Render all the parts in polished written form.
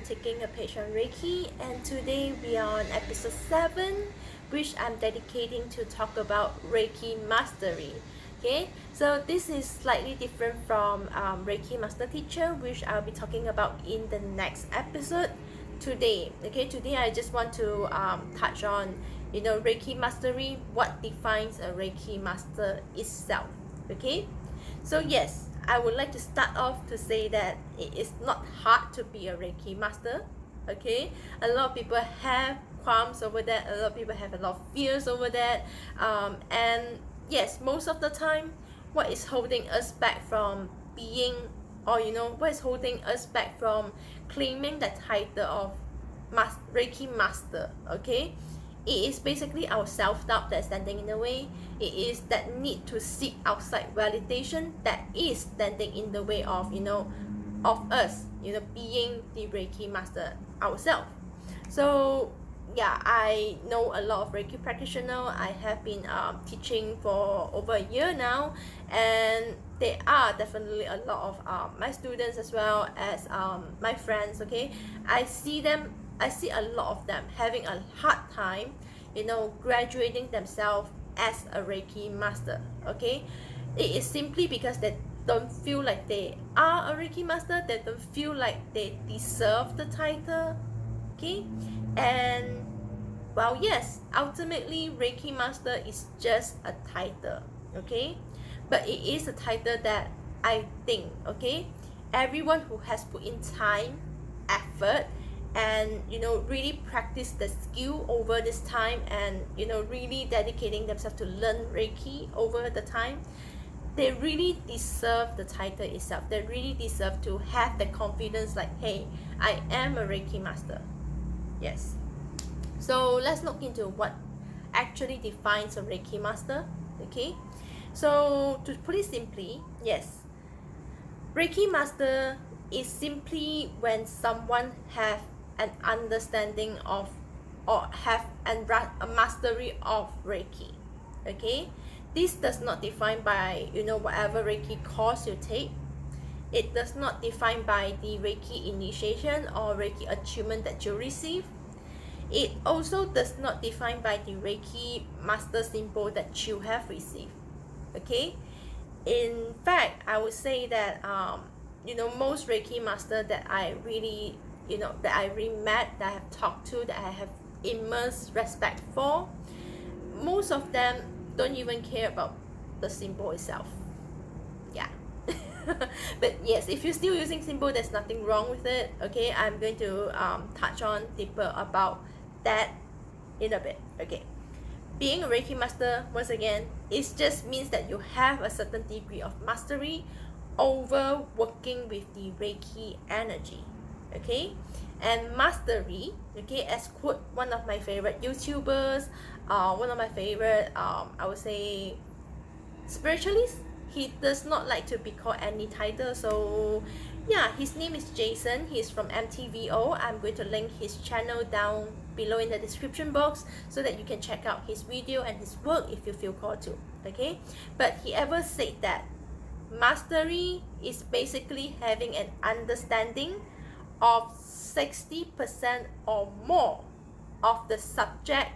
to Taking a Page on Reiki, and today we are on episode 7, which I'm dedicating to talk about Reiki Mastery. Okay, so this is slightly different from Reiki Master Teacher, which I'll be talking about in the next episode today. Okay, today I just want to touch on Reiki Mastery, what defines a Reiki Master itself. Okay, so yes, I would like to start off to say that it is not hard to be a Reiki Master. Okay, a lot of people have qualms over that, a lot of people have a lot of fears over that, and yes, most of the time what is holding us back from being, or what is holding us back from claiming the title of Reiki Master, okay, it is basically our self-doubt that's standing in the way. It is that need to seek outside validation that is standing in the way of of us being the Reiki Master ourselves. So yeah, I know a lot of Reiki practitioners. I have been teaching for over a year now, and there are definitely a lot of my students as well as my friends. Okay, I see a lot of them having a hard time graduating themselves as a Reiki Master. Okay, it is simply because they don't feel like they are a Reiki Master. They don't feel like they deserve the title. Okay, and well, yes, ultimately Reiki Master is just a title. Okay, but it is a title that I think, okay, everyone who has put in time, effort, and really practice the skill over this time, and really dedicating themselves to learn Reiki over the time, they really deserve the title itself. They really deserve to have the confidence like, hey, I am a Reiki Master. Yes. So let's look into what actually defines a Reiki Master. Okay, so to put it simply, yes, Reiki Master is simply when someone have an understanding of, or have a mastery of Reiki. Okay, this does not define by whatever Reiki course you take. It does not define by the Reiki Initiation or Reiki Attunement that you receive. It also does not define by the Reiki Master symbol that you have received. Okay, in fact, I would say that most Reiki Master that I really met, that I have talked to, that I have immense respect for, most of them don't even care about the symbol itself. Yeah. But yes, if you're still using symbol, there's nothing wrong with it. Okay, I'm going to touch on deeper about that in a bit. Okay, being a Reiki Master, once again, it just means that you have a certain degree of mastery over working with the Reiki energy. Okay, and mastery, okay, as quote one of my favorite YouTubers, one of my favorite I would say spiritualists, he does not like to be called any title. So yeah, his name is Jason. He's from MTVO. I'm going to link his channel down below in the description box so that you can check out his video and his work if you feel called to. Okay, but he ever said that mastery is basically having an understanding of 60% or more of the subject,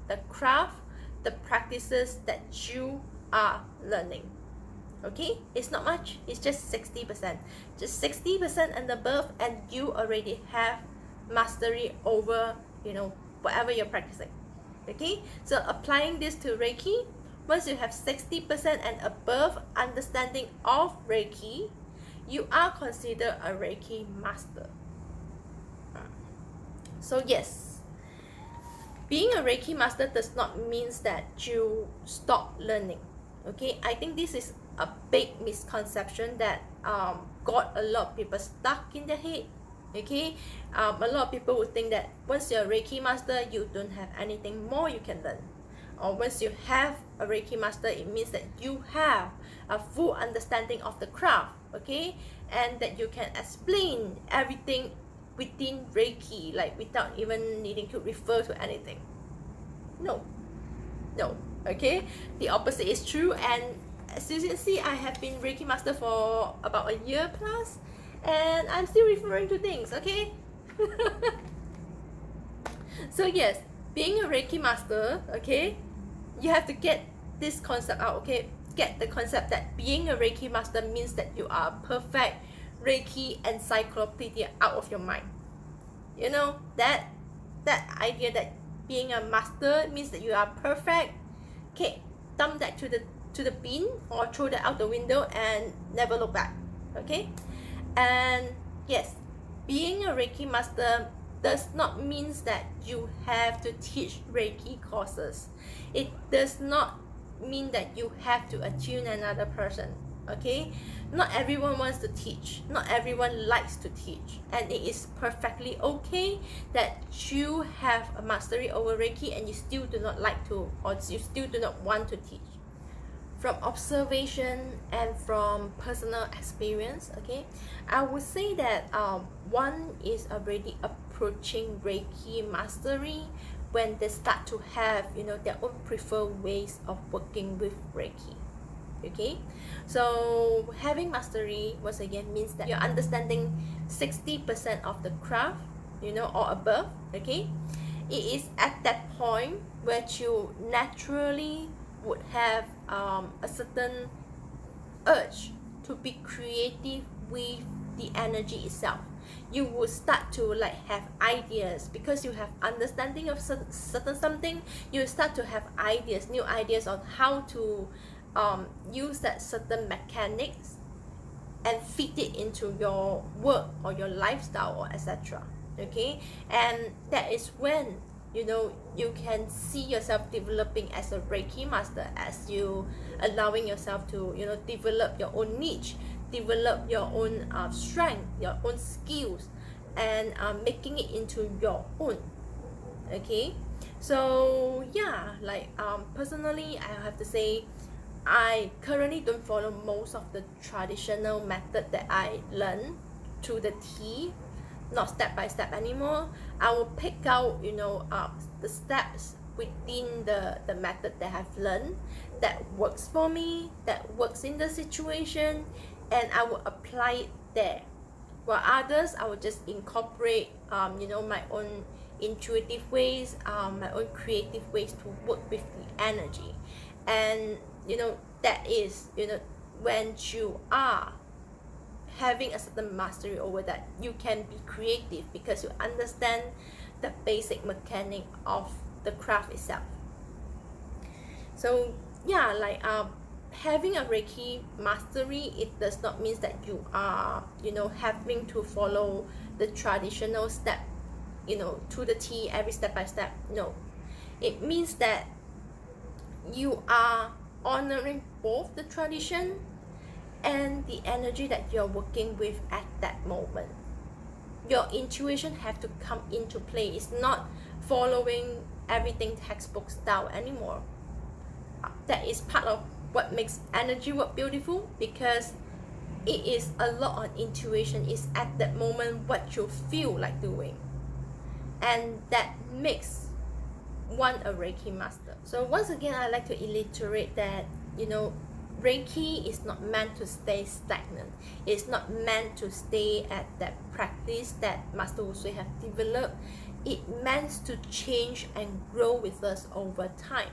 the craft, the practices that you are learning. Okay, it's not much, it's just 60%, just 60% and above, and you already have mastery over whatever you're practicing. Okay, so applying this to Reiki, once you have 60% and above understanding of Reiki, you are considered a Reiki Master. So yes, being a Reiki Master does not mean that you stop learning. Okay, I think this is a big misconception that got a lot of people stuck in their head. Okay, a lot of people would think that once you're a Reiki Master, you don't have anything more you can learn, or once you have a Reiki Master, it means that you have a full understanding of the craft. Okay, and that you can explain everything within Reiki, like without even needing to refer to anything. No, okay, the opposite is true. And as you can see, I have been Reiki Master for about a year plus, and I'm still referring to things. Okay, So yes, being a Reiki master, okay, you have to get this concept out, okay? Get the concept that being a Reiki master means that you are a perfect Reiki encyclopedia out of your mind. You know, that idea that being a master means that you are perfect. Okay, dump that to the bin or throw that out the window and never look back. Okay? And yes, being a Reiki master does not mean that you have to teach Reiki courses. It does not mean that you have to attune another person. Okay, not everyone wants to teach, not everyone likes to teach, and it is perfectly okay that you have a mastery over Reiki and you still do not like to, or you still do not want to teach. From observation and from personal experience, okay, I would say that one is already approaching Reiki mastery when they start to have, you know, their own preferred ways of working with Reiki. Okay, so having mastery once again means that you're understanding 60% of the craft, you know, or above. Okay, it is at that point where you naturally would have a certain urge to be creative with the energy itself. You would start to like have ideas because you have understanding of certain something. You start to have ideas, new ideas on how to use that certain mechanics and fit it into your work or your lifestyle or etc. Okay, and that is when, you know, you can see yourself developing as a Reiki master, as you allowing yourself to, you know, develop your own niche, develop your own strength, your own skills, and making it into your own. Okay, so yeah, like personally I have to say I currently don't follow most of the traditional method that I learned to the T, not step by step anymore. I will pick out, you know, the steps within the method that I've learned that works for me, that works in the situation, and I will apply it there. While others, I will just incorporate, you know, my own intuitive ways, my own creative ways to work with the energy. And you know, that is, you know, when you are having a certain mastery over that, you can be creative because you understand the basic mechanic of the craft itself. So yeah, like having a Reiki mastery, it does not mean that you are, you know, having to follow the traditional step, you know, to the T, every step by step. No, it means that you are honoring both the tradition and the energy that you're working with at that moment. Your intuition have to come into play. It's not following everything textbook style anymore. That is part of what makes energy work beautiful, because it is a lot on intuition. It's at that moment what you feel like doing, and that makes one a Reiki master. So once again, I like to illustrate that, you know, Reiki is not meant to stay stagnant. It's not meant to stay at that practice that Master Usui have developed. It meant to change and grow with us over time.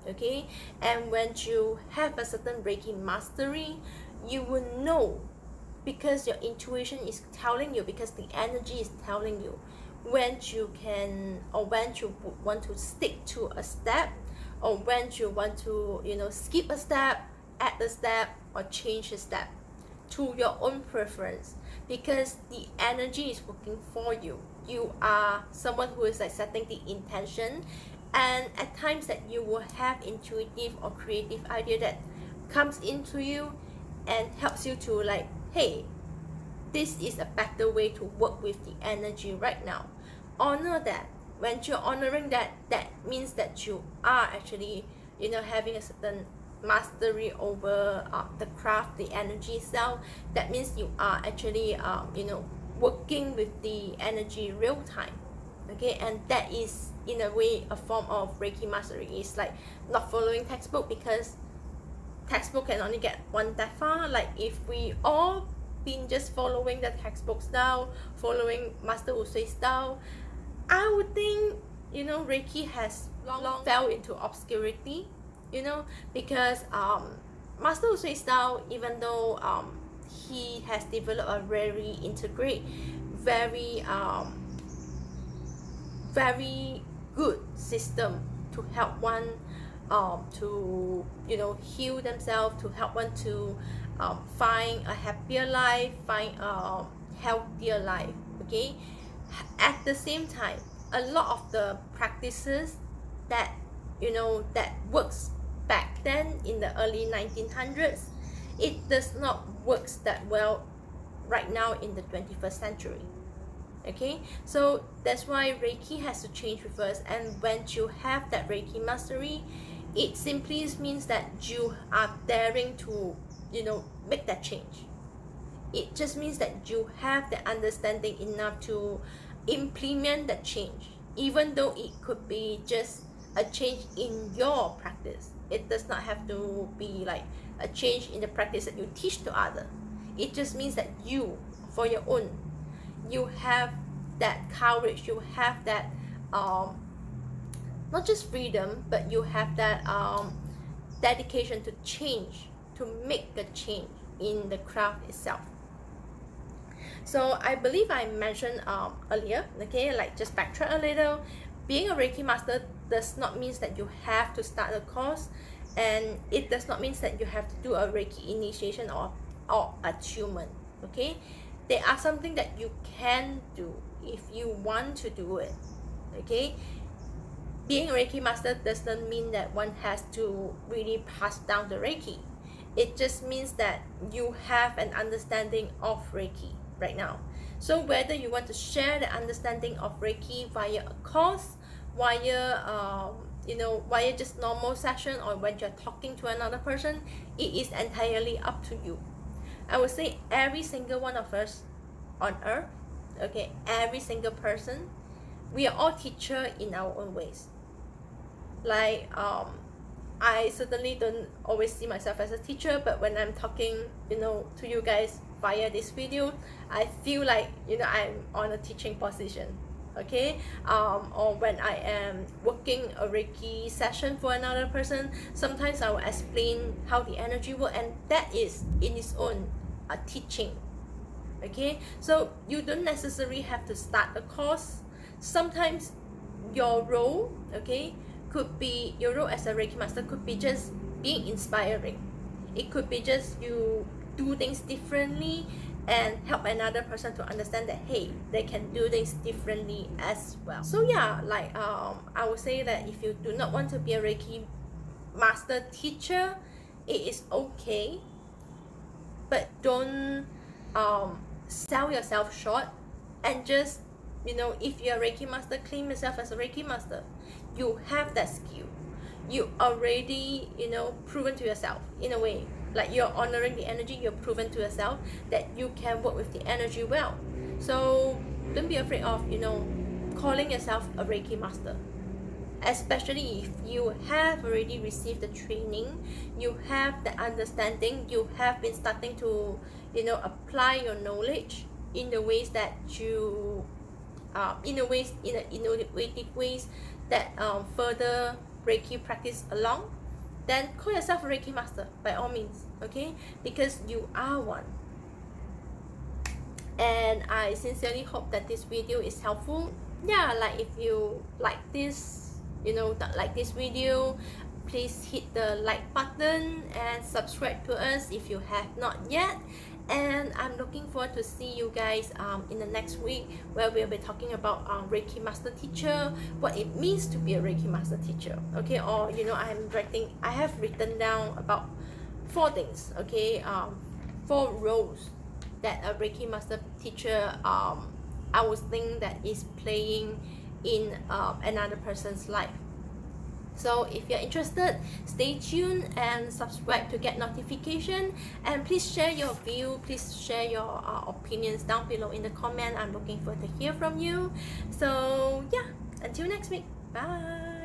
Okay, and when you have a certain Reiki mastery, you will know, because your intuition is telling you, because the energy is telling you when you can, or when you want to stick to a step, or when you want to, you know, skip a step, add a step, or change a step to your own preference, because the energy is working for you. You are someone who is like setting the intention, and at times that you will have intuitive or creative idea that comes into you and helps you to like, hey, this is a better way to work with the energy right now. Honor that. When you're honoring that, that means that you are actually, you know, having a certain mastery over the craft, the energy itself. That means you are actually, you know, working with the energy real time. Okay, and that is in a way a form of Reiki mastery. It's like not following textbook, because textbook can only get one that far. Like if we all been just following the textbook style, following Master Usui style, I would think, you know, Reiki has long fell into obscurity, you know, because Master Usui style, even though he has developed a very integrate, very very good system to help one to, you know, heal themselves, to help one to find a happier life, find a healthier life. Okay, at the same time, a lot of the practices that, you know, that works back then in the early 1900s, it does not works that well right now in the 21st century. Okay, so that's why Reiki has to change with us. And when you have that Reiki mastery, it simply means that you are daring to, you know, make that change. It just means that you have the understanding enough to implement that change, even though it could be just a change in your practice. It does not have to be like a change in the practice that you teach to others. It just means that you, for your own, you have that courage, you have that not just freedom, but you have that dedication to change, to make the change in the craft itself. So I believe I mentioned earlier, okay, like just backtrack a little. Being a Reiki master does not mean that you have to start a course, and it does not mean that you have to do a Reiki initiation or attunement. Okay, there are something that you can do if you want to do it. Okay, being a Reiki master doesn't mean that one has to really pass down the Reiki. It just means that you have an understanding of Reiki right now. So whether you want to share the understanding of Reiki via a course, via you know, via just normal session, or when you're talking to another person, it is entirely up to you. I would say every single one of us on earth, okay, every single person, we are all teacher in our own ways. Like I certainly don't always see myself as a teacher, but when I'm talking, you know, to you guys via this video, I feel like, you know, I'm on a teaching position. Okay, or when I am working a Reiki session for another person, sometimes I will explain how the energy works, and that is in its own a teaching. Okay, so you don't necessarily have to start a course. Sometimes your role, okay, could be, your role as a Reiki master could be just being inspiring. It could be just you do things differently and help another person to understand that, hey, they can do things differently as well. So yeah, like I would say that if you do not want to be a Reiki master teacher, it is okay, but don't sell yourself short and just, you know, if you're a Reiki master, claim yourself as a Reiki master. You have that skill. You already, you know, proven to yourself in a way, like you're honoring the energy. You're proven to yourself that you can work with the energy well. So don't be afraid of, you know, calling yourself a Reiki master, especially if you have already received the training, you have the understanding, you have been starting to, you know, apply your knowledge in the ways that you in innovative ways that further Reiki practice along. Then call yourself a Reiki master by all means, okay, because you are one. And I sincerely hope that this video is helpful. Yeah, like if you like this, you know, like this video, please hit the like button and subscribe to us if you have not yet. And I'm looking forward to see you guys in the next week, where we'll be talking about Reiki Master Teacher, what it means to be a Reiki Master Teacher, okay? Or, you know, I have written down about 4 things, okay? 4 roles that a Reiki Master Teacher I would think that is playing in another person's life. So if you're interested, stay tuned and subscribe to get notification, and please share your view, please share your opinions down below in the comment. I'm looking forward to hear from you. So yeah, until next week, bye.